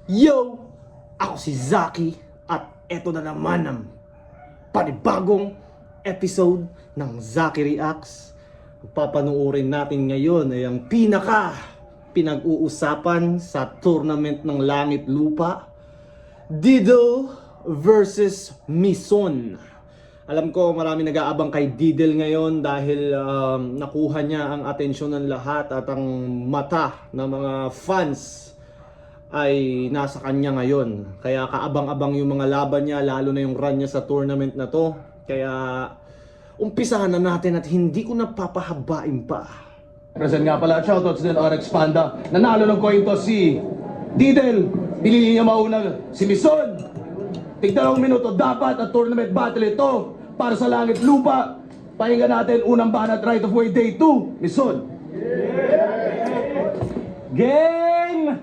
Yo! Ako si Zaki at eto na naman ang panibagong episode ng Zaki Reacts. Ang papanuorin natin ngayon ay ang pinag-uusapan sa tournament ng Langit Lupa, Diddle versus Mison. Alam ko marami nag-aabang kay Diddle ngayon dahil nakuha niya ang atensyon ng lahat at ang mata ng mga fans ay nasa kanya ngayon. Kaya kaabang-abang yung mga laban niya, lalo na yung run niya sa tournament na to. Kaya umpisahan na natin at hindi ko napapahabain pa. Present nga pala, shoutouts din RX Panda. Nanalo ng coin toss si Diddle. Pinili niya mauna si Mison. Tig-2 minuto dapat at tournament battle ito para sa Langit Lupa. Pahinga natin unang banat right of way day 2. Mison. Game!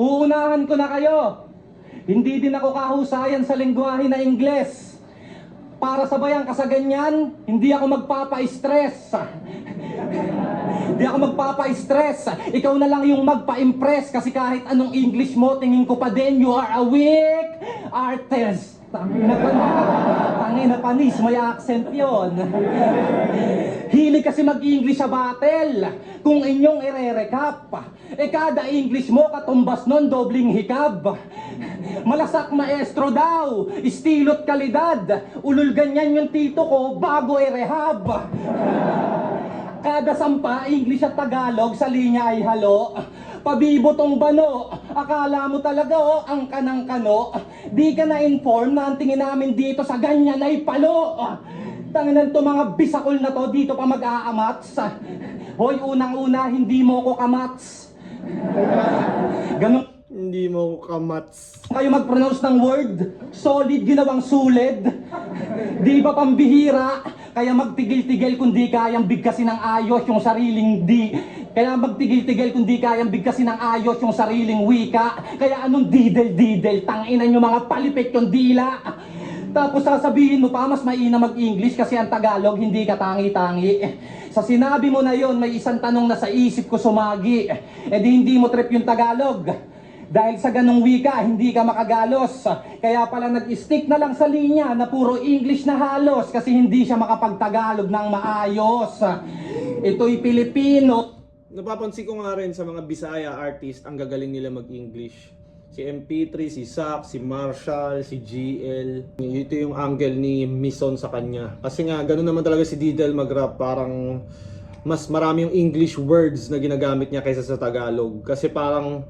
Uunahan ko na kayo. Hindi din ako kahusayan sa lengguwahe na Ingles. Para sabayang kasaganyan, hindi ako magpapa-stress. Hindi ako magpapa-stress. Ikaw na lang yung magpa-impress kasi kahit anong English mo, tingin ko pa din, you are a weak artist. Tangina panis, may accent yon. Hilig kasi mag-English sa battle. Kung inyong ire-recap, kada English mo katumbas nun dobling hikab. Malasak maestro daw, istilot kalidad. Ulul ganyan yung tito ko bago i-rehab. Kada sampa, English at Tagalog sa linya ay halo. Pabibo tong bano, akala mo talaga ang kanang kano. Di ka na-inform na ang tingin namin dito sa ganyan ay palo. Tanginan to mga bisakol na to, dito pa mag-aamats. Hoy, unang-una, hindi mo ko kamats. Ganun Hindi mo kamats. kayo mag-pronounce ng word, solid ginawang sulid. Di ba pambihira? Kaya magtigil-tigil kung di kayang bigkasin ng ayos yung sariling di. Kaya magtigil-tigil kung di kayang bigkasin ng ayos yung sariling wika. Kaya anong didel-didel, tanginan yung mga palipik yung dila. Tapos sasabihin mo pa, mas maina mag-English kasi ang Tagalog hindi ka tangi-tangi. Sa sinabi mo na yon, may isang tanong na sa isip ko sumagi. Di hindi mo trip yung Tagalog. Dahil sa ganong wika, hindi ka makagalos. Kaya pala nag-stick na lang sa linya na puro English na halos kasi hindi siya makapagtagalog ng maayos. Ito'y Pilipino. Napapansin ko nga rin sa mga Bisaya artist, ang gagaling nila mag-English. Si MP3, si Sak, si Marshall, si GL. Ito yung angle ni Mison sa kanya. Kasi nga, ganun naman talaga si Diddle mag-rap. Parang mas marami yung English words na ginagamit niya kaysa sa Tagalog. Kasi parang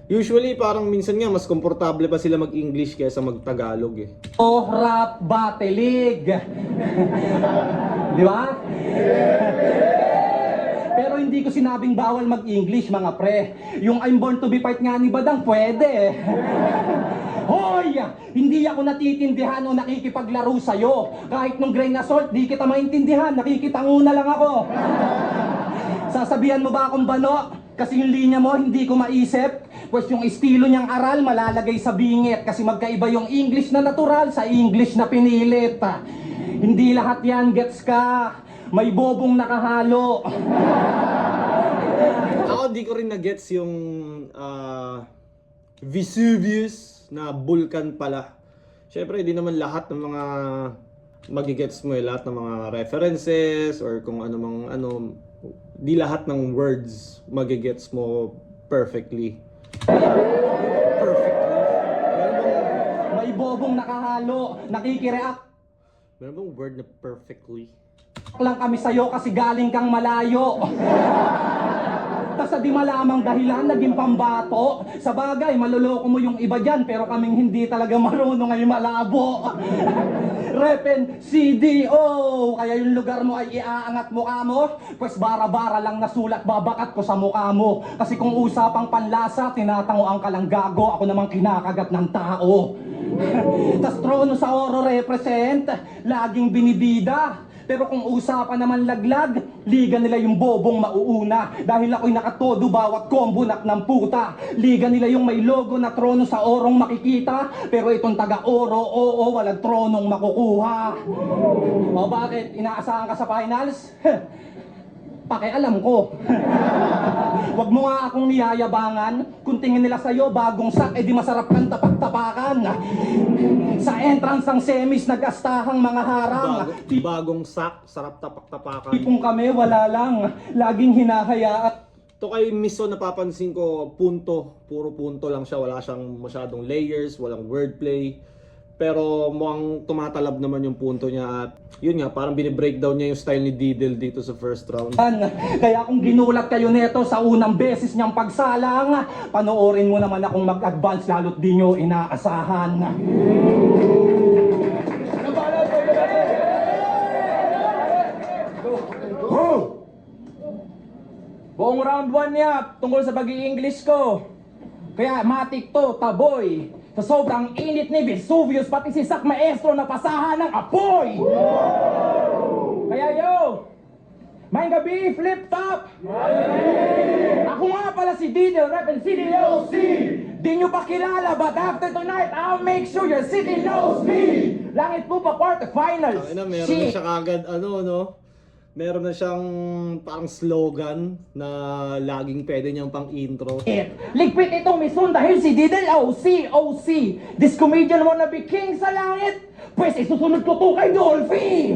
usually, parang minsan nga, mas komportable pa sila mag-English kaysa mag-Tagalog eh. Rap Batelig. Di ba? Pero hindi ko sinabing bawal mag-English, mga pre. Yung I'm born to be part nga ni Badang, pwede. Hoy! Hindi ako natitindihan o nakikipaglaro sa'yo. Kahit nung grain na salt, di kita maintindihan. Nakikitanguna lang ako. Sasabihan mo ba akong bano? Kasi yung linya mo, hindi ko maisip. Pues yung estilo niyang aral, malalagay sa bingit. Kasi magkaiba yung English na natural sa English na pinilit. Hindi lahat yan, gets ka? May bobong nakahalo. Ako di ko rin na-gets yung Vesuvius na vulkan pala. Siyempre, di naman lahat ng mga magigets mo lahat ng mga references or kung ano mang ano, di lahat ng words magigets mo perfectly. May bobong nakahalo, nakikireact Meron bang word na perfectly? lang kami sa'yo kasi galing kang malayo. Tas sa di malamang dahilan, naging pambato. Sa bagay, maluloko mo yung iba dyan, pero kaming hindi talaga marunong ay malabo. Repen CDO, kaya yung lugar mo ay iaangat mukha mo, pues bara-bara lang nasulat, babakat ko sa mukha mo. Kasi kung usapang panlasa, tinatangoan ka lang gago, ako namang kinakagat ng tao. Tas trono sa oro represent, laging binibida. Pero kung usapan naman laglag, liga nila yung bobong mauuna. Dahil ako'y nakatodo bawat combo ng puta. Liga nila yung may logo na trono sa orong makikita. Pero itong taga-oro, oo, walang tronong makukuha. O bakit? Inaasahan ka sa finals? pakialam ko. Wag mo nga akong niyayabangan. Kung tingin nila sa'yo, bagong sak, edi masarap kang tapak-tapakan. Sa entrance ng semis, nag-astahang mga harang. Bagong sak, sarap tapak-tapakan. Tipong kami, wala lang. Laging hinahayaan. To kay Mison, napapansin ko, puro punto lang siya. Wala siyang masyadong layers, walang wordplay. Pero mukhang tumatalab naman yung punto niya at yun nga, parang binibreakdown niya yung style ni Didel dito sa first round. Kaya kung ginulat kayo nito sa unang beses niyang pagsalang, panoorin mo naman akong mag-advance lalo't di nyo inaasahan. Buong round 1 niya tungkol sa pag-i-English ko. Kaya matik to, taboy. Sa sobrang init ni Vesuvius, pati si Sak Maestro napasahan ng apoy. Kaya yo, may gabi, flip top. Ako nga pala si Didel, rep and CDLC. Di nyo pa kilala, but after tonight, I'll make sure your city knows me. Langit po pa quarterfinals. Meron na siya kagad, meron na siyang parang slogan na laging pwede niyang pang intro. Ligpit itong Mison dahil si Didel OC. This comedian wanna be king sa langit. Pues isusunod ko to kay Dolphy.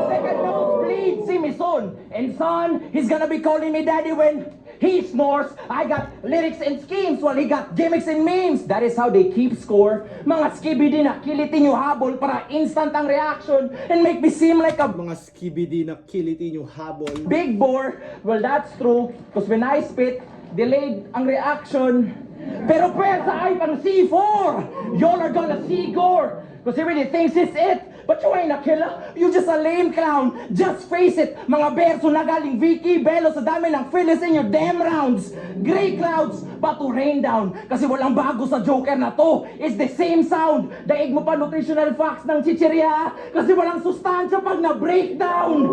Second nosebleed si Mison. And son, he's gonna be calling me daddy when he snores. I got lyrics and schemes while he got gimmicks and memes. That is how they keep score. Mga skibidi na kilitin yung habol para instant ang reaction and make me seem like a Mga skibidi na kilitin yung habol. big bore. Well, that's true. Because when I spit, delayed ang reaction. Pero pwersa ay pang C4. Y'all are gonna see gore. Because he really thinks it's it. But you ain't a killer. You just a lame clown. Just face it. Mga berso na galing Vicky Bello sa dami ng Phyllis in your damn rounds. Gray clouds, but to rain down. Kasi walang bago sa Joker na to. It's the same sound. Daig mo pa nutritional facts ng chichirya. Kasi walang sustansya pag na-breakdown.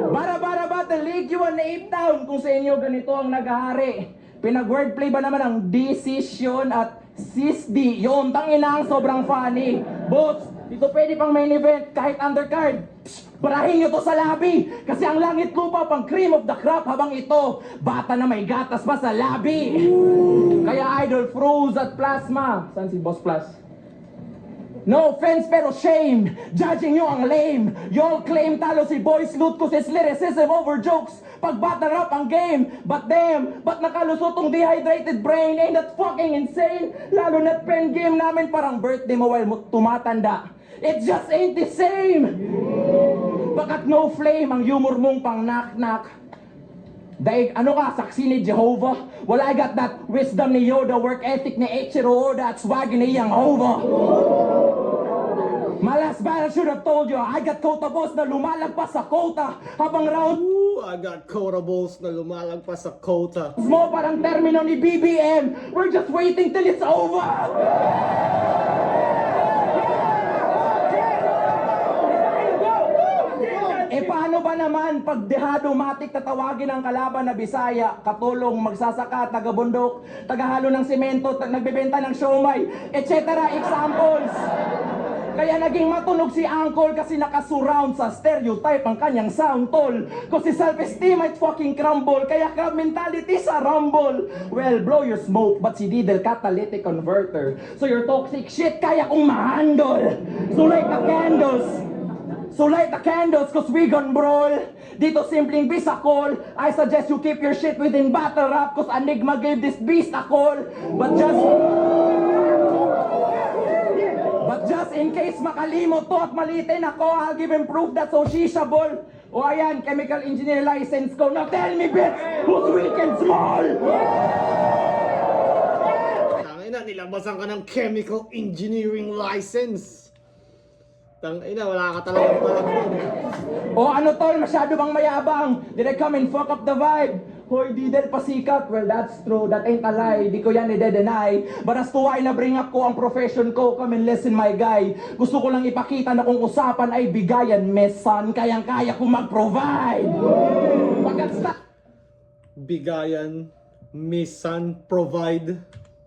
Bara-bara battle league you an ape town. Kung sa inyo ganito ang naghahari. Pinag-wordplay ba naman ang decision at sisdi? Yun, tangina ang sobrang funny. Boss, dito pwede pang main event kahit undercard. Barahin nyo to sa labi. Kasi ang langit lupa pang cream of the crop habang ito, bata na may gatas pa sa labi. Kaya idol froze at plasma. Saan si Boss Plus? No offense pero shame. Judging nyo ang lame. Y'all claim talo si Boys Loot cause it's lyricism over jokes. Pag batter up ang game. But damn, ba't nakalusot tong dehydrated brain? Ain't that fucking insane? Lalo na't pen game namin parang birthday mo while tumatanda. It just ain't the same. Bakat no flame ang humor mong pang knock-knock. Daig, ano ka, saksi ni Jehovah? Well, I got that wisdom ni Yoda, work ethic ni Eiichiro Oda, at swag ni Yang Hova. My last battle should have told you, I got quota boss na lumalagpas sa quota. Habang round Ooh, I got quotables na lumalagpas sa quota. mo parang termino ni BBM. We're just waiting till it's over. Eh paano ba naman pag dehado matik tatawagin ang kalaban na Bisaya, katulong, magsasaka, taga-bundok, tagahalo ng semento, nagbebenta ng siomay, etc. examples. Kaya naging matunog si Uncle kasi nakasurround sa stereotype ang kanyang sound tol. Kasi self-esteem might fucking crumble, kaya crab mentality sa rumble. Well, blow your smoke, but si Didel catalytic converter. So your toxic shit kaya kong ma-handle. So light the candles. So light the candles cause we gon' brawl. Dito simpleng beast a call. I suggest you keep your shit within battle rap cause Enigma gave this beast a call. But just in case makalimot to at malitin ako, I'll give him proof that's sociable. O ayan, chemical engineer license ko. Now tell me bitch, who's weak and small? Tangina, nilabasan ka ng chemical engineering license. Tangina, wala ka talagang palagpag. O ano tol, masyado bang mayabang? Did I come and fuck up the vibe? Hoy, Didel pasikat. Well, that's true. That ain't a lie. Di ko yan i-deny. But as to why na-bring up ko ang profession ko, come and listen my guy. Gusto ko lang ipakita na kung usapan ay bigayan, mesan, kayang-kaya ko mag-provide. Pagkat Bigayan, misan, provide.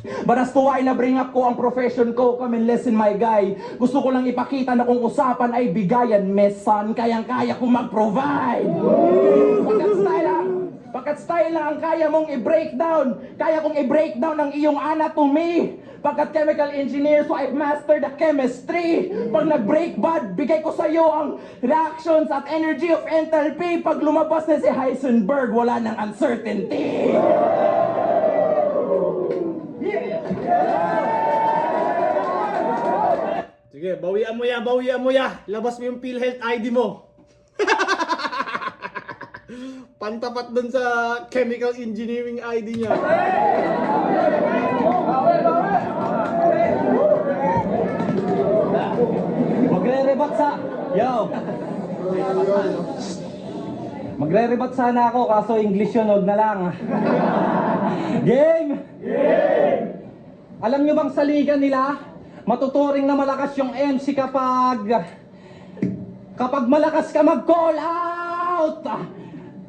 But as to why na-bring up ko ang profession ko, come and listen my guy. Gusto ko lang ipakita na kung usapan ay bigayan, mesan, kayang-kaya kong mag-provide. Pagkat style lang ang kaya mong i-breakdown. Kaya kong i-breakdown ang iyong anatomy. Pagkat chemical engineer, so I've mastered the chemistry. Pag nag-break bad, bigay ko sa'yo ang reactions at energy of enthalpy. Pag lumabas na si Heisenberg, wala nang uncertainty. Sige, bawian mo ya. Labas mo yung PhilHealth ID mo. Pantapat dun sa chemical engineering ID niya. Magre-rebat sa... Yo! Magre-rebat sana ako, kaso English yun, huwag na lang. Game! Alam nyo bang sa liga nila, matuturing na malakas yung MC kapag malakas ka mag-call out!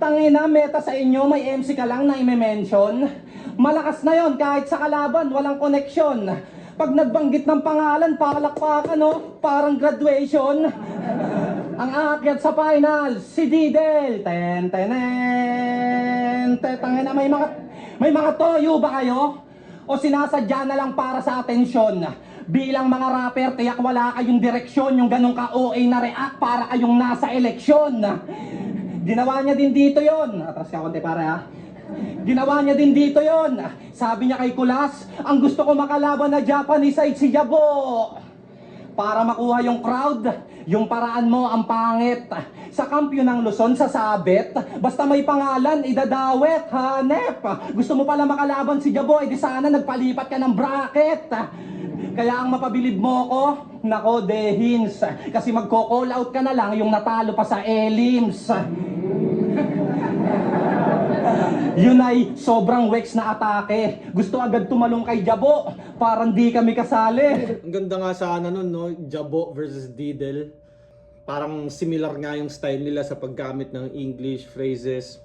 Tangina, meta sa inyo, may MC ka lang na i-mention. Malakas na yon kahit sa kalaban, walang koneksyon. Pag nagbanggit ng pangalan, palakpakan, no? Parang graduation. Ang aakyat sa final, si Didel. Tangina, may mga toyo ba kayo? O sinasadya na lang para sa atensyon? Bilang mga rapper, tiyak wala kayong direksyon. Yung ganong ka-OA na react para kayong nasa eleksyon. Ginawa niya din dito yon. Atras ka konti pare ha. Ginawa niya din dito yon. Sabi niya kay Kulas, ang gusto ko makalaban na Japanese ay si Jabo. Para makuha yung crowd, yung paraan mo ang pangit. Sa kampiyon ng Luzon, sa sabit, basta may pangalan, idadawet, hanep. Gusto mo pala makalaban si Jabo, edi sana nagpalipat ka ng bracket. Kaya ang mapabilib mo ko, nako dehins. Kasi magko-call out ka na lang yung natalo pa sa elims. Yun ay sobrang wex na atake. Gusto agad tumalong kay Jabo, parang di kami kasali. Ang ganda nga sana nun, no? Jabo versus Didel. Parang similar nga yung style nila sa paggamit ng English phrases.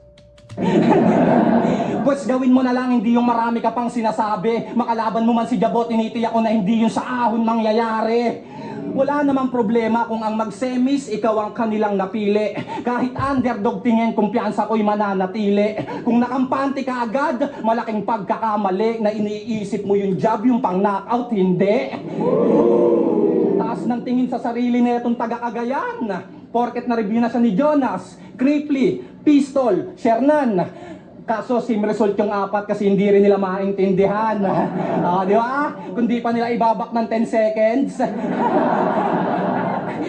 Pues gawin mo na lang, hindi yung marami ka pang sinasabi. Makalaban mo man si Jabo, tinitiyak ko na hindi yung sa ahon mangyayari. Wala namang problema kung ang mag-semis, ikaw ang kanilang napili. Kahit underdog tingin, kumpiyansa ko'y mananatili. Kung nakampante ka agad, malaking pagkakamali na iniisip mo yung job, yung pang-knockout, hindi. Taas ng tingin sa sarili na itong taga-Cagayan. Porket na-review na siya ni Jonas, Cripley, Pistol, Shernan. Kaso sim result yung apat kasi hindi rin nila maintindihan. Di ba? Kundi pa nila ibabak ng 10 seconds.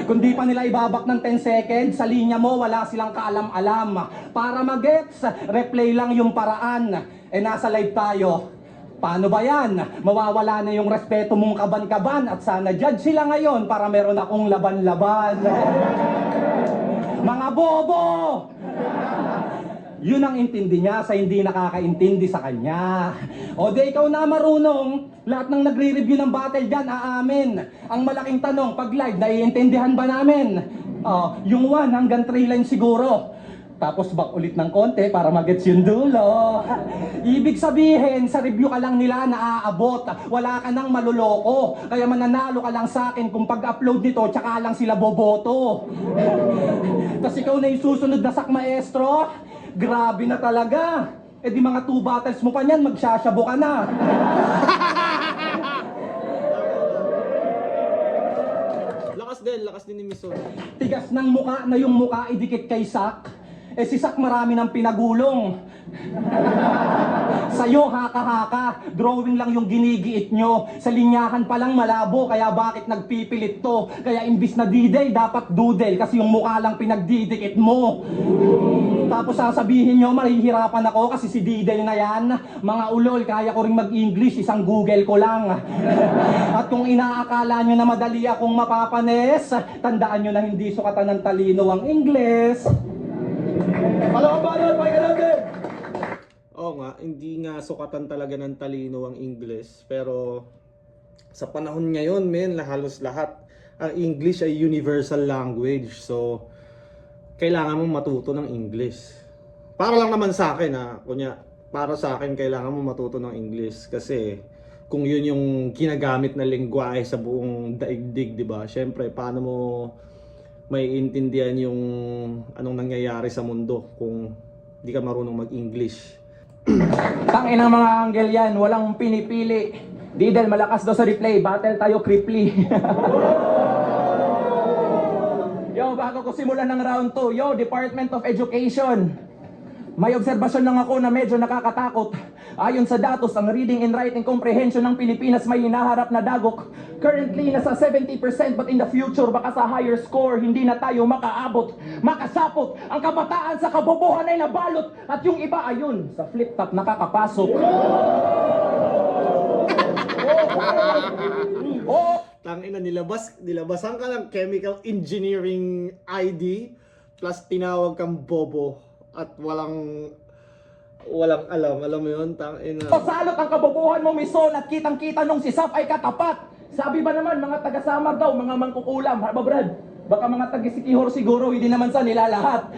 Kundi pa nila ibabak ng 10 seconds, sa linya mo wala silang kaalam-alam. Para magets, replay lang yung paraan. Nasa live tayo. Paano ba yan? Mawawala na yung respeto mong kaban-kaban at sana judge sila ngayon para meron akong laban-laban. Mga bobo! Yun ang intindi niya sa hindi nakakaintindi sa kanya. O di ikaw na marunong, lahat ng nagre-review ng battle dyan, aamin. Ang malaking tanong, pag live, naiintindihan ba namin? Yung 1 hanggang 3 lines siguro. Tapos back ulit ng konti para magets yung dulo. Ibig sabihin, sa review ka lang nila naaabot. Wala ka nang maluloko. Kaya mananalo ka lang sa akin kung pag-upload nito, tsaka lang sila boboto. Tapos ikaw na yung susunod na sak maestro. Grabe na talaga. Eh di mga 2 battles mo pa niyan, magsasyabo ka na. Lakas din ni Mison. Tigas ng muka na yung muka idikit kay Sak. Eh si Sak marami ng pinagulong. Sa'yo haka-haka, drawing lang yung ginigiit nyo. Sa linyahan pa lang malabo, kaya bakit nagpipilit to? Kaya imbis na didel, dapat dudel, kasi yung mukha lang pinagdidikit mo. Tapos sasabihin nyo, mahihirapan ako kasi si didel na yan. Mga ulol, kaya ko rin mag-English, isang Google ko lang. At kung inaakala nyo na madali akong mapapanes, tandaan nyo na hindi sukatan ng talino ang Ingles. Oo nga, hindi nga sukatan talaga ng talino ang English. Pero sa panahon ngayon, halos lahat. Ang English ay universal language. So, kailangan mo matuto ng English. Para lang naman sa akin, para sa akin, kailangan mo matuto ng English. Kasi, kung yun yung ginagamit na lengguwahe sa buong daigdig, di ba? Syempre, paano mo may intindihan yung anong nangyayari sa mundo kung di ka marunong mag-English? Tangin ang mga anggel yan, walang pinipili. Didel, malakas daw sa replay, battle tayo kripli. Yo, bago ko simulan ng round 2, yo, Department of Education. May obserbasyon lang ako na medyo nakakatakot. Ayon sa datos, ang reading and writing comprehension ng Pilipinas may hinaharap na dagok. Currently, nasa 70%, but in the future, baka sa higher score, hindi na tayo makaabot. Makasapot, ang kabataan sa kabobohan ay nabalot. At yung iba, ayun, sa flip-top nakakapasok. Tangina, nilabasan ka ng chemical engineering ID plus tinawag kang bobo at walang alam mo yun, tangina. Salot ang kabobohan mo, Mison, at kitang-kita nung si Saf ay katapat. Sabi ba naman, mga taga-Samar daw, mga mangkukulam, ha ba Brad? Baka mga taga-Sikihor siguro, hindi naman sa nilalahat.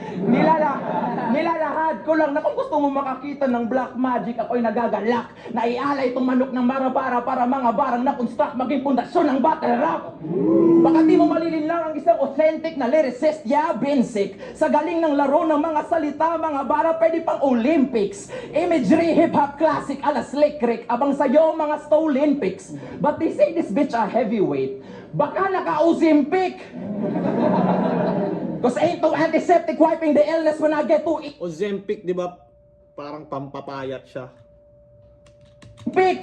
Nilalahad ko lang na kung gusto mo makakita ng black magic, ako'y nagagalak. Naialay itong manok ng marabara para mga barang na construct maging pundasyon ng battle rap. Baka di mo malilinlang ang isang authentic na lyricist, yeah, basic. Sa galing ng laro ng mga salita, mga bara pwede pang Olympics. Imagery, hip-hop, classic, ala slick Rick. Abang sa'yo, mga Stolympics. But they say this bitch a heavyweight. Baka naka-Ozempic. Cause ain't no antiseptic wiping the illness when I get to Ozempic, di ba? Parang pampapayat siya. Pick!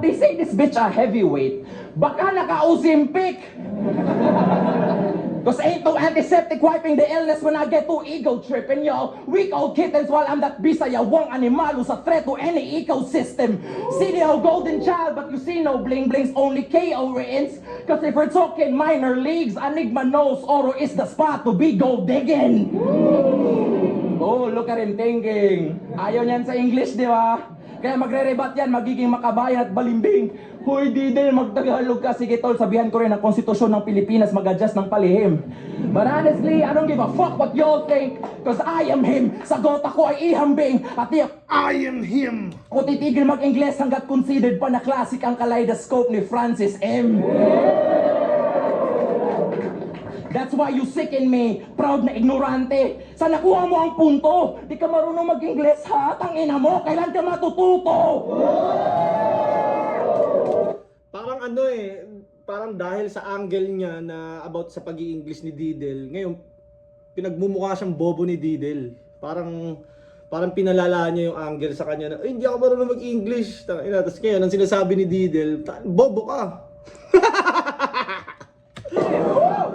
They say this bitch a heavyweight. Baka naka-Ozempic. Cause ain't no antiseptic wiping the illness when I get to ego tripping, yo. Weak old kittens while I'm that bisaya wong animal who's a threat to any ecosystem. CDO golden child, but you see no bling blings, only KO written. Cause if we're talking minor leagues, Enigma knows Oro is the spot to be gold digging. Oh, look at him thinking. Ayaw niyan sa English, di ba? Kaya magre-rebat yan, magiging makabayan at balimbing. Hoy, Didel, magtagalog ka. Sige, tol, sabihan ko rin ang konstitusyon ng Pilipinas mag-adjust ng palihim. But honestly, I don't give a fuck what y'all think. Cause I am him. Sagot ako ay ihambing. At I am him! ako titigil mag-Ingles hanggat considered pa na classic ang kaleidoscope ni Francis M. That's why you sicken me, proud na ignorante. Sa nakuha mo ang punto, di ka marunong mag-Ingles ha? Tangina mo, kailan ka matututo? Parang parang dahil sa angle niya na about sa pag-i-English ni Didel, ngayon pinagmumukha siyang bobo ni Didel. Parang pinalala niya yung angle sa kanya na, ay, hindi ako marunong mag-English. Tapos ngayon, ang sinasabi ni Didel, bobo ka.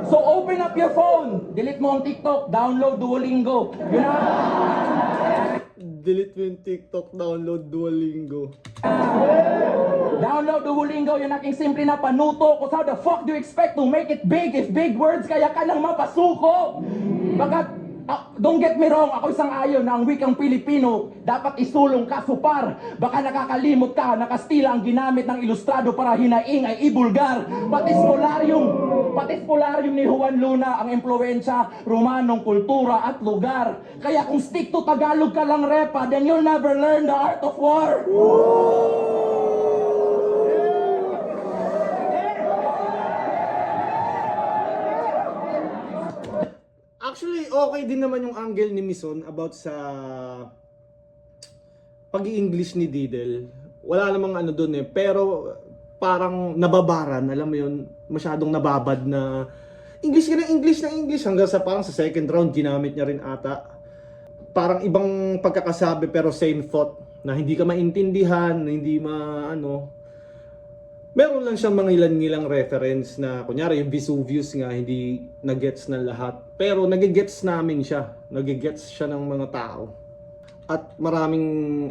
So open up your phone, delete mo ang TikTok, download Duolingo. Yun na. Delete mo yung TikTok, download Duolingo. Download Duolingo, yung aking simple na panuto. Cause how the fuck do you expect to make it big if big words kaya ka nang mapasuko? Baka, don't get me wrong, ako isang ayon na ang wikang Pilipino dapat isulong ka supar. Baka nakakalimot ka, nakastila ang ginamit ng ilustrado para hinaing ay ibulgar. Patis polaryum ni Juan Luna ang impluensya, Romanong kultura at lugar. Kaya kung stick to Tagalog ka lang repa, then you'll never learn the art of war. Actually, okay din naman yung angle ni Mison about sa pag-i-English ni Didel. Wala namang ano dun pero parang nababaran, alam mo yun, masyadong nababad na English na English hanggang sa parang sa second round ginamit niya rin ata. Parang ibang pagkakasabi pero same thought na hindi ka maintindihan, na hindi meron lang siyang mga ilan-ilang reference na kunyari yung Vesuvius nga hindi nagets ng lahat. Pero nagigets namin siya. Nagigets siya ng mga tao. At maraming,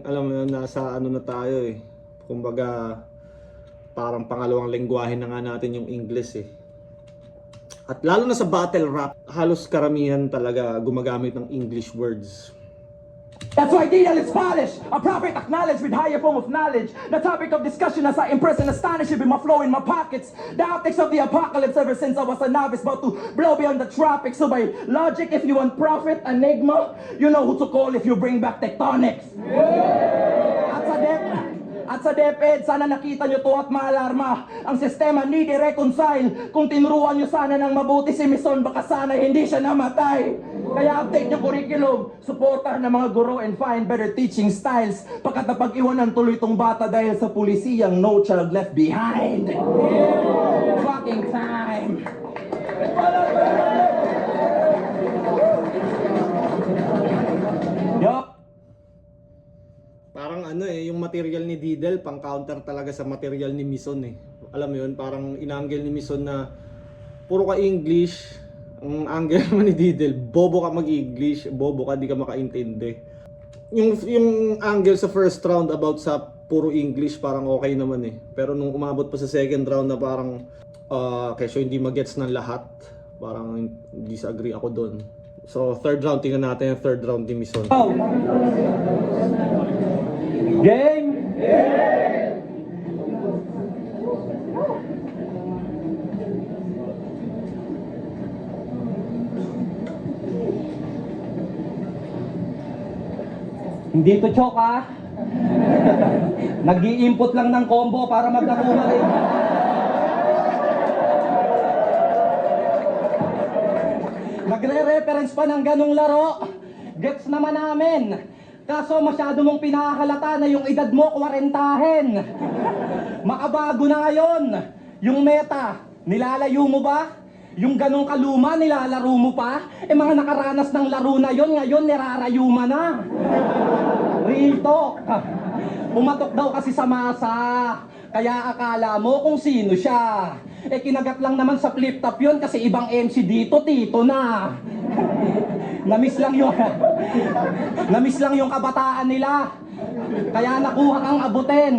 alam mo yun, nasa na tayo Kumbaga, parang pangalawang lengguwahe na nga natin yung English At lalo na sa battle rap, halos karamihan talaga gumagamit ng English words. That's why Didel is polished, a prophet acknowledged with higher form of knowledge. The topic of discussion as I impress and astonish you with my flow in my pockets. The optics of the apocalypse ever since I was a novice, about to blow beyond the tropics. So by logic, if you want prophet, enigma, you know who to call if you bring back tectonics. At sa DepEd, sana nakita nyo to at maalarma. Ang sistema need i-reconcile. Kung tinuruan nyo sana ng mabuti si Mison, baka sana hindi siya namatay. Kaya update nyo curriculum, suportahan ng mga guro and find better teaching styles. Pagkat napag-iwanan tuloy itong bata dahil sa pulisiyang No Child Left Behind. Fucking time. Yup. Parang ano yung material ni Didel, pang counter talaga sa material ni Mison eh. Alam mo yun, parang inangle ni Mison na puro ka English. Ang angle naman ni Didel, bobo ka mag-English, bobo ka, di ka makaintindi. Yung angle sa first round about sa puro English, parang okay naman eh. Pero nung umabot pa sa second round na parang kesyo hindi magets ng lahat, parang disagree ako doon. So third round, tingnan natin yung third round ni Mison. Oh. Game! Hindi to choke ah. Nag-i-input lang ng combo para magkakuma rin. Nagre-reference pa ng ganong laro. Gets naman namin. Kaso masyado mong pinahalata na yung edad mo 40-hen. Makabago na ngayon. Yung meta, nilalayo mo ba? Yung ganong kaluma, nilalaro mo pa? Mga nakaranas ng laro na yon, ngayon nirarayuma na. Real talk. Pumatok daw kasi sa masa. Kaya akala mo kung sino siya. Kinagat lang naman sa flip top yun kasi ibang MC dito, tito na. Namiss lang yung kabataan nila. Kaya nakuha kang abutin.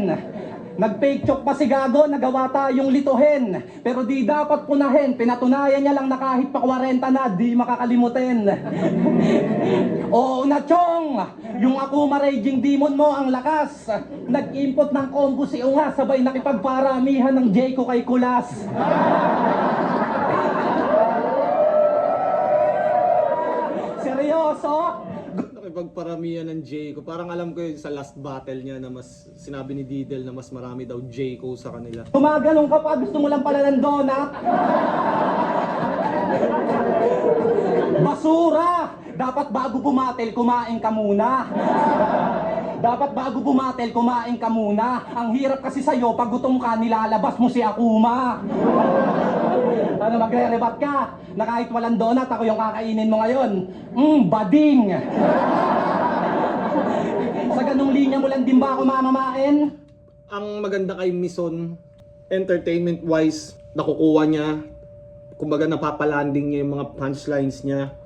Nag-fake choke pa si Gago, nagawa tayong lituhin. Pero di dapat punahin, pinatunayan niya lang na kahit pa 40 na, di makakalimutin. Oo na chong, yung Akuma Raging Demon mo ang lakas. Nag-input ng combo si Unga, sabay nakipagparamihan ng Jayco kay Kulas. Seryoso? Nakipagparamihan ng Jayco. Parang alam ko yun sa last battle niya na mas sinabi ni Didel na mas marami daw Jayco sa kanila. Gumaganong ka pa, gusto mo lang pala ng donut? Basura! Dapat bago bumatel, kumain ka muna. Dapat bago bumatel, kumain ka muna. Ang hirap kasi sa'yo, pag gutom ka, nilalabas mo si Akuma. Ano, magre-rebat ka? Na kahit walang donut, ako yung kakainin mo ngayon. Bading! Sa ganung linya mo lang din ba ako mamamain? Ang maganda kay Mison, entertainment-wise, nakukuha niya. Kumbaga napapalanding niya yung mga punchlines niya.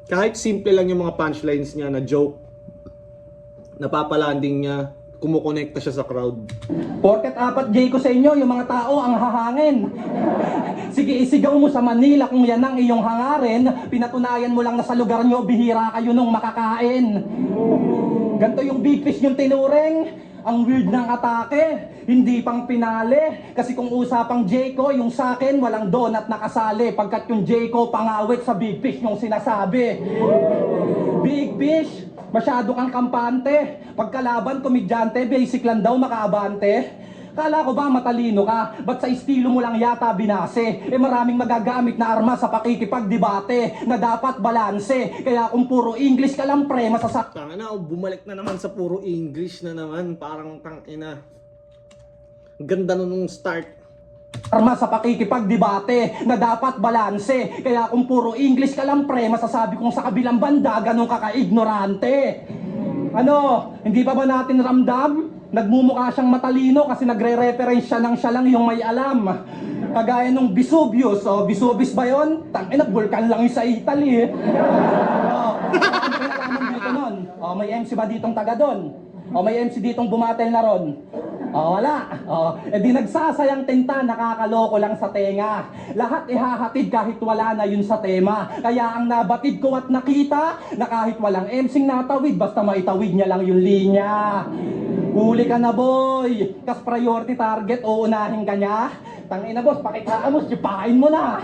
Kahit simple lang yung mga punchlines niya na joke, napapalanding niya, kumukonekta siya sa crowd. Porket 4 Jayco sa inyo, yung mga tao ang hahangin. Sige, isigaw mo sa Manila kung yan ang iyong hangarin. Pinatunayan mo lang na sa lugar nyo, bihira kayo nung makakain. Ganto yung big fish yung tinuring. Ang weird ng atake, hindi pang pinali. Kasi kung usapang Jayco, yung sakin walang donut na kasali. Pagkat yung Jayco pangawit sa big fish yung sinasabi. Big fish, masyado kang kampante. Pagkalaban, komedyante, basic lang daw makaabante. Kala ko ba matalino ka? Ba't sa estilo mo lang yata binase? Maraming magagamit na arma sa pakikipagdebate na dapat balanse. Kaya kung puro English ka lang pre, Tanga na, bumalik na naman sa puro English na naman. Parang tangina. Ganda nung start. arma sa pakikipagdebate na dapat balanse. Kaya kung puro English ka lang pre, masasabi kong sa kabilang banda, ganun ka ka-ignorante. Ano, hindi pa ba natin ramdam? Nagmumukha siyang matalino kasi nagre-reference siya ng siya lang yung may alam. Kagaya nung Vesuvius, Vesuvius ba yun? Tangina, vulkan lang yung sa Italy. Dito nun. May MC ba ditong taga doon? May MC ditong bumatel na ron? Wala. Di nagsasayang tinta, nakakaloko lang sa tenga. Lahat ihahatid kahit wala na yun sa tema. Kaya ang nabatid ko at nakita, na kahit walang MC'ng natawid, basta maitawid niya lang yung linya. Huli ka na boy, kas priority target, uunahin ka niya. Tangina boss, pakikaamos, sipain mo na.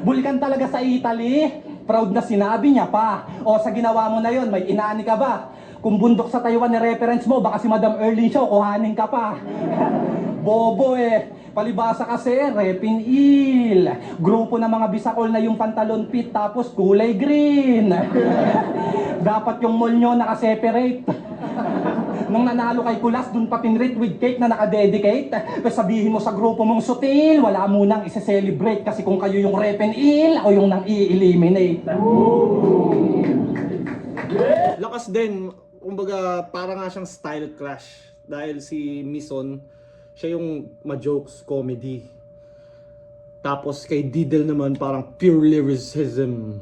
Bulkan talaga sa Italy, proud na sinabi niya pa. Sa ginawa mo na yon, may inaani ka ba? Kung bundok sa Taiwan ni reference mo, baka si Madam Erlyn Shaw, kuhanin ka pa. Bobo eh. Palibasa kasi, Repinil. Grupo ng mga bisakol na yung pantalon fit tapos kulay green. Dapat yung mall nyo nakaseparate. Nung nanalo kay Kulas, dun pa pinrate with cake na nakadedicate. Tapos sabihin mo sa grupo mong sutil, wala mo nang isa-celebrate kasi kung kayo yung Repinil, ako yung nang i-eliminate. Lakas din, kumbaga para nga siyang style clash dahil si Mison siya yung ma-jokes comedy. Tapos kay Didel naman parang pure lyricism.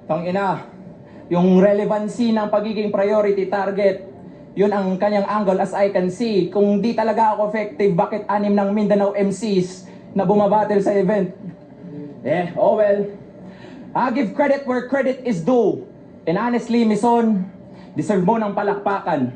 Tangina, yung relevancy ng pagiging priority target, yun ang kanyang angle as I can see. Kung di talaga ako effective, bakit 6 ng Mindanao MCs na bumabattle sa event? Oh well. I give credit where credit is due. And honestly, Mison, deserve mo ng palakpakan.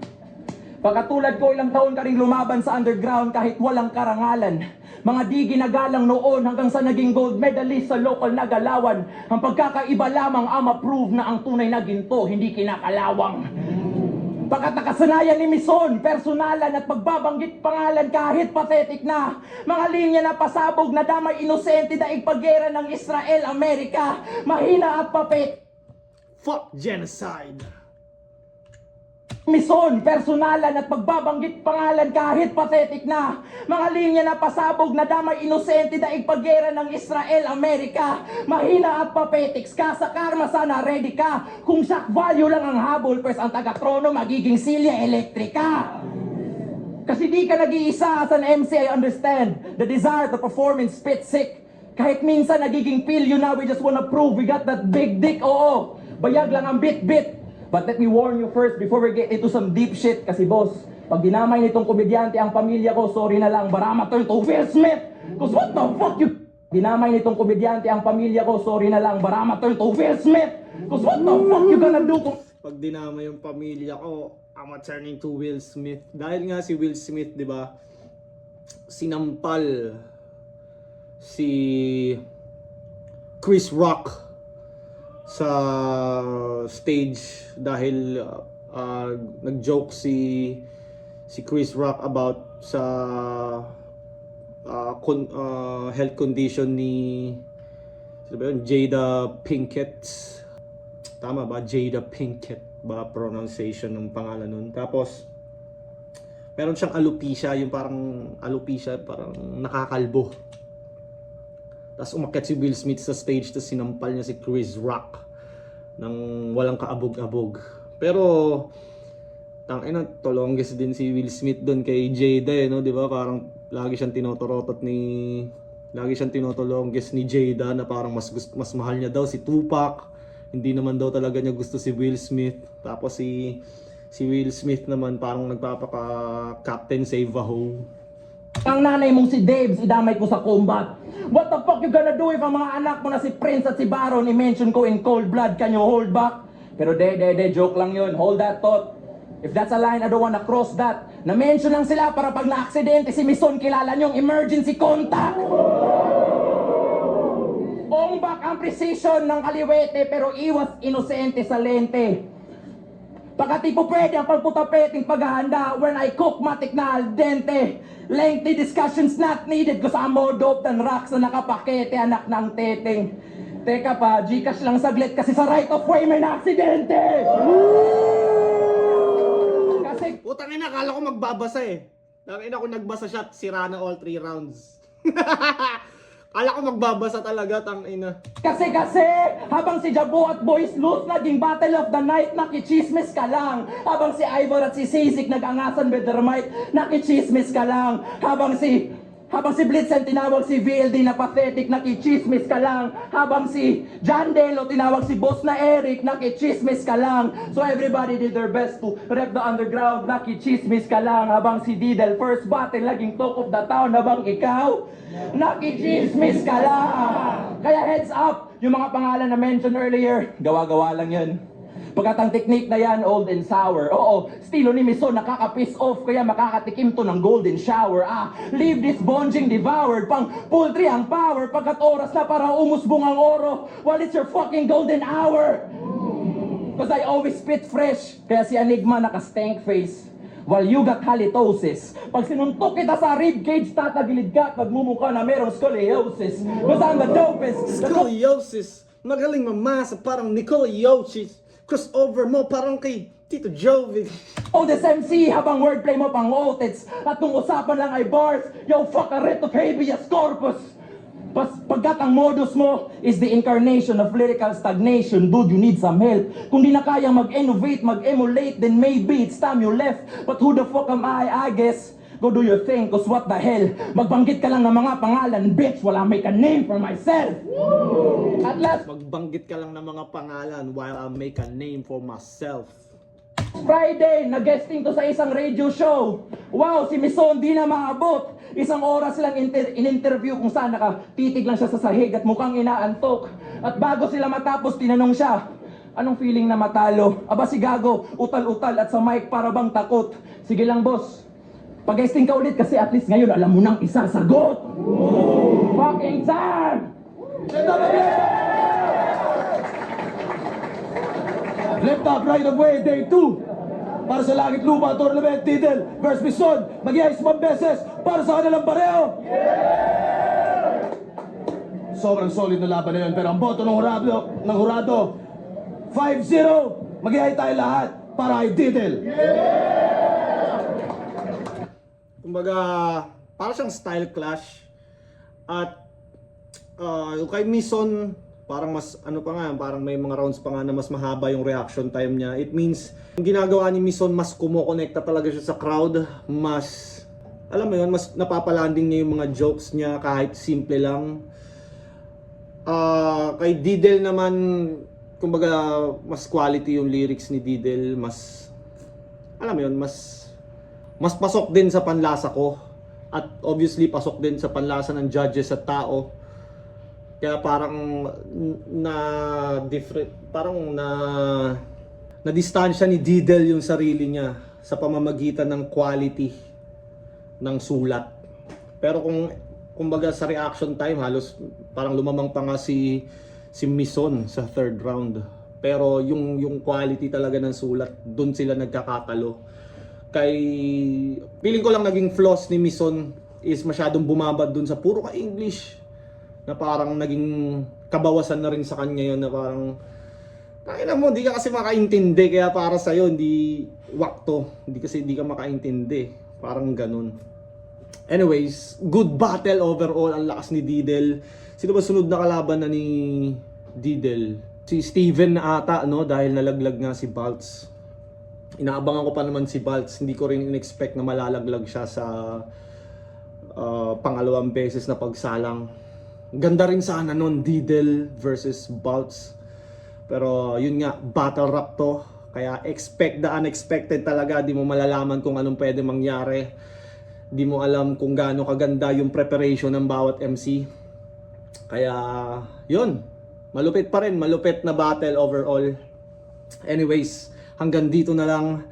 Pagkatulad ko, ilang taon ka rin lumaban sa underground kahit walang karangalan. Mga di ginagalang noon hanggang sa naging gold medalist sa local na galawan. Ang pagkakaiba lamang ang ma-prove na ang tunay na ginto, hindi kinakalawang. Pagkat nakasanayan ni Mison, personalan at pagbabanggit pangalan kahit pathetic na. Mga linya na pasabog na damay inosente daig paggera ng Israel, Amerika. Mahina at papet. Fuck genocide! Mison, personalan at pagbabanggit pangalan kahit pathetic na. Mga linya na pasabog na damay inosente daig paggera ng Israel, Amerika. Mahina at papetics ka sa karma, sana ready ka. Kung shock value lang ang habol, pwes ang taga-trono magiging silya elektrika. Kasi di ka nag-iisa as an MC, I understand. The desire to perform in spit sick. Kahit minsan nagiging pilyo na, we just wanna prove we got that big dick, oo. Bayag lang ang bit-bit. But let me warn you first before we get into some deep shit. Kasi boss, pag dinamay nitong komedyante ang pamilya ko, sorry na lang, barama turn to Will Smith. Cause what the fuck you... Dinamay nitong komedyante ang pamilya ko, sorry na lang, barama turn to Will Smith. Cause what the fuck you gonna do kung... Pag dinamay yung pamilya ko, I'm turning to Will Smith. Dahil nga si Will Smith, di ba, sinampal si Chris Rock sa stage dahil nag-joke si Chris Rock about sa health condition ni sino ba yun? Jada Pinkett. Tama ba? Jada Pinkett ba pronunciation ng pangalan nun? Tapos meron siyang alopecia, yung parang alopecia, parang nakakalbo. Tapos umakyat si Will Smith sa stage, tapos sinampal niya si Chris Rock ng walang kaabog-abog. Pero tangina, tolongges din si Will Smith doon kay Jada, no, 'di ba? Parang lagi siyang tinotolongges ni Jada na parang mas mahal niya daw si Tupac. Hindi naman daw talaga niya gusto si Will Smith. Tapos si Will Smith naman parang nagpapaka Captain Save a Ho. ang nanay mong si Debs, idamay ko sa combat. What the fuck you gonna do if ang mga anak mo na si Prince at si Baron i-mention ko in cold blood, can you hold back? Pero joke lang yun. Hold that thought. If that's a line, I don't wanna cross that. Na-mention lang sila para pag na-aksidente si Mison, kilala niyong emergency contact. Ombak ang precision ng kaliwete pero iwas inosente sa lente. Pagkati po pwede ang pagputapeting paghahanda when I cook matik na al dente. Lengthy discussions not needed cause I'm more dope than rocks na nakapakete anak ng teteng. Teka pa, Gcash lang saglit kasi sa right of way may na-aksidente. Kasi Putang ina, akala ko magbabasa eh. Tangina ko nagbasa siya, sira na all 3 rounds. Akala ko magbabasa talaga, tangina. Kasi, habang si Jabo at Boys Loose naging battle of the night, nakichismis ka lang. Habang si Ivor at si Sisik nag-angasan with their mic, nakichismis ka lang. Habang si Blitzen tinawag si VLD na pathetic, nakichismis ka lang. Habang si John Delo tinawag si Boss na Eric, nakichismis ka lang. So everybody did their best to rep the underground, nakichismis ka lang. Habang si Didel first battle, laging talk of the town. Habang ikaw, nakichismis ka lang. Kaya heads up, yung mga pangalan na mentioned earlier, gawa-gawa lang yun. Pagkat ang technique na yan, old and sour. Oo, estilo ni Mison, nakaka-piss off, kaya makakatikim to ng golden shower. Leave this bonjing devoured, pang poultry ang power, pagkat oras na para umusbong ang oro, while it's your fucking golden hour. Cause I always spit fresh, kaya si Enigma naka-stank face. While you got halitosis. Pag sinuntok kita sa ribcage, tatagilid ka at magmumukha na merong scoliosis. Cause I'm the dopest. Scoliosis. Magaling mamasa, parang Nikola Jokic. Crossover mo, parang kay Tito Jovic. Oh, this MC, habang wordplay mo pang otits. At kung usapan lang ay bars, yo, fuck a writ of habeas corpus. Pagkat ang modus mo is the incarnation of lyrical stagnation, dude, you need some help. Kung di na kayang mag-innovate, mag-emulate, then maybe it's time you left. But who the fuck am I guess? Go do your thing, cause what the hell? Magbanggit ka lang ng mga pangalan, bitch, while I make a name for myself. At last, Magbanggit ka lang ng mga pangalan while I make a name for myself. Friday, nag-guesting to sa isang radio show. Wow, si Mison di na maabot. Isang oras lang in-interview kung saan nakatitig lang siya sa sahig at mukhang inaantok. At bago sila matapos, tinanong siya, anong feeling na matalo? Aba si Gago, utal-utal at sa mic para bang takot. Sige lang boss, pag-guesting ka ulit kasi at least ngayon alam mo nang isasagot. Fucking time! Left up, right of way, day 2. Para sa Langit Lupa Tournament, Didel versus Mison. Mag-iayos 5 beses para sa kanilang pareho. Sobrang solid na laban na yun, pero ang boto ng hurado 5-0. Mag-iayos tayo lahat para kay Didel. Kumbaga, para siyang style clash. At yung kay Mison, parang mas ano pa nga, parang may mga rounds pa nga na mas mahaba yung reaction time niya. It means, yung ginagawa ni Mison, mas kumokonekta talaga siya sa crowd. Mas, alam mo yun, mas napapalanding niya yung mga jokes niya kahit simple lang. Kay Didel naman, kumbaga, mas quality yung lyrics ni Didel. Mas, alam mo yun, mas pasok din sa panlasa ko. At obviously, pasok din sa panlasa ng judges at tao. Kaya parang na distansya ni Didel yung sarili niya sa pamamagitan ng quality ng sulat. Pero kumbaga sa reaction time, halos parang lumamang pa nga si Mison sa third round. Pero yung quality talaga ng sulat, doon sila nagkakatalo. Feeling ko lang naging flaws ni Mison is masyadong bumabad doon sa puro ka English. Na parang naging kabawasan na rin sa kanya yun, na parang kailan mo, hindi ka kasi makaintindi, kaya para sa'yo hindi wakto, hindi ka makaintindi, parang ganun. Anyways, good battle overall, ang lakas ni Didel. Sino ba sunod na kalaban na ni Didel? Si Steven na ata, no? Dahil nalaglag nga si Baltz. Inaabangan ko pa naman si Baltz, hindi ko rin in-expect na malalaglag siya sa pangalawang beses na pagsalang. Ganda rin sana nun, Didel versus Baltz. Pero yun nga, battle rap to. Kaya expect the unexpected talaga. Di mo malalaman kung anong pwede mangyari. Di mo alam kung gaano kaganda yung preparation ng bawat MC. Kaya yun, malupit pa rin. Malupit na battle overall. Anyways, hanggang dito na lang.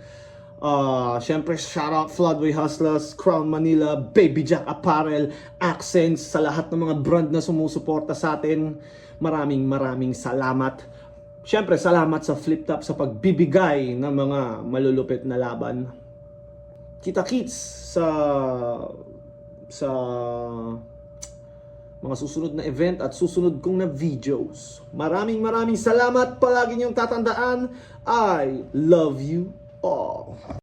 Syempre, shout out Floodway Hustlers, Crown Manila, Baby Jack Apparel, Accents, sa lahat ng mga brand na sumusuporta sa atin. Maraming salamat. Syempre, salamat sa Flip Top sa pagbibigay ng mga malulupit na laban. Kita-kits sa mga susunod na event at susunod kong na videos. Maraming salamat. Palagi niyong tatandaan, I love you all.